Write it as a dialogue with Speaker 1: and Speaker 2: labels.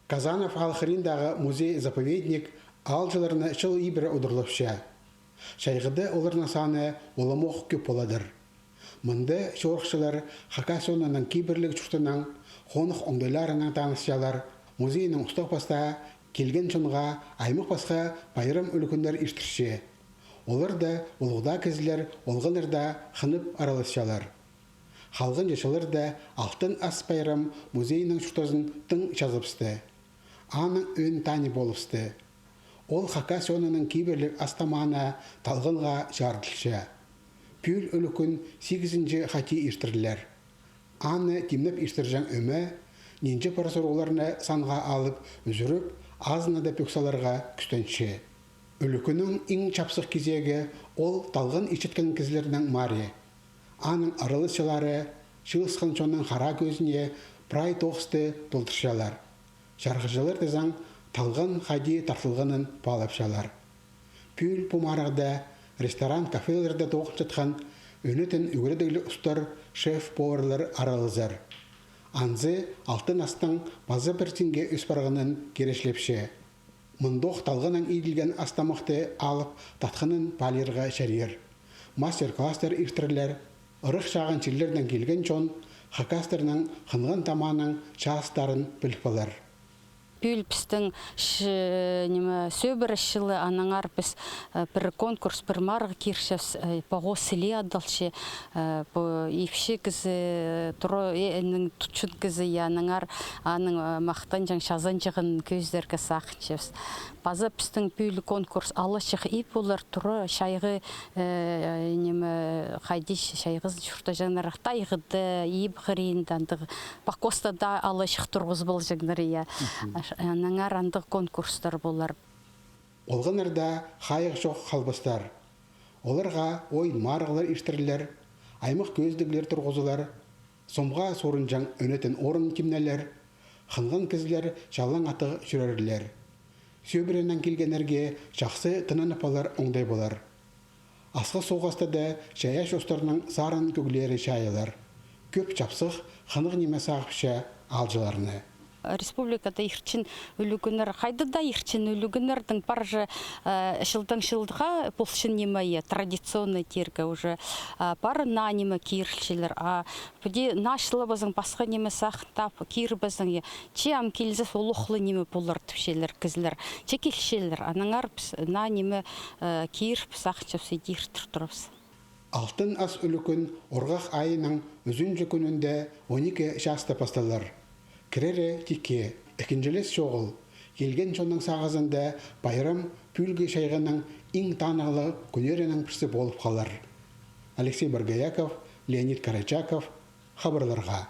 Speaker 1: Казанов Алхариндағы музей-заповедник алжыларына шыл ибірі ұдырлықша. Шайғыды оларына саны оламоқ көп оладыр. Мұнды шорықшылар Хакасионының кейбірлік жүқтінен қонық оңдайларының танысшалар музейінің ұстық баста келген шынға аймық басқа байырым үлікіндер іштірше. Олар да олғда кезілер олғынырда қынып араласшалар. Халғын жашылыр да алтын ас байырым музейінің жүқтазын тың жазыпсты. Аның өн тани болыпсты. Ол Хакасионының кейбірлік астамана талғынға жардылшы. Пүл өлікін 8-ші хати іштірілер. Аны темніп іштіржен өмі, ненже парасоруларына санға алып, үзіріп, азына да пөксаларға күстенші. Өлікінің ең чапсық кезегі ол талғын ішіткен кезлерінің мари. Аның арылысшылары шылысқан шонның қара көзіне прай тоқысты толтыршалар. Жарғыжылар дезаң талғын хади тартылғанын балапшалар. Пүл пумарағда ресторан-кафелерді тоқып жатқан өнетін үгірдейлі ұстар шеф-поварлар аралызар. Анзы алтын астың базы бір теңге үспарғанын керешлепші. Мұндоқ талғынан иділген астамақты алып татқанын палерға шәрер. Мастер-кластер иштірлер, ұрық шағын чиллерден келген чон Хакастерның қынған таманың шағыстарын біліпалар.
Speaker 2: Пүл пістің сөбір шылы анаңар біз бір конкурс, бір марғы кершес бағо сіле адалшы, епші кізі, тұры әнің тұтшын кізі, анаңар аның мақтан жаң шазан жағын көздергі сақыншыз. База пістің пүл конкурс алышық еп олар тұры шайғы қайдеш шайғыз жүрті жаңар тайғыды, еп ғырейіндандығы. Бақоста да алышық тұрғыз бұл жаңдар Анаңар андық конкурстар болар.
Speaker 1: Олғынырда қайық жоқ қалбастар. Оларға ойын марғылар іштірілер, аймық көздігілер тұрғызылар, сомға сорын жаң өнетін орын кемнелер, қынған кізілер жалаң аты жүрерлер. Сөбірінен келгенерге жақсы тынанапалар оңдай болар. Асқы соғасты да шаяш остарының сарын көгілері шайылар. Көп чапсық қынық неме сағыпша алжыларыны.
Speaker 2: Республикада ирчин үлігінер, қайды да ирчин үлігінердің паржы шылдың-шылдыға болшын немайы, традиционный тергі уже пары на неме кейіршілер. Бұде нашылы бізің басқа неме сақытап, кейір бізің че ам келзі олықлы неме болар түпшелер, кізілер, че келшелер, анаңар на неме кейір сақытшапсы дейіртір тұрапсы.
Speaker 1: Алтын ас үлікін орғақ айының үзін жүкінінде 12 жасты пасталар. Кірері тике, екіншілес шоғыл, келген шонның сағызында байрам пүлге шайғының ең танығы көнерінің бірсі болып қалар. Алексей Баргаяков, Леонид Карачаков, хабарларға.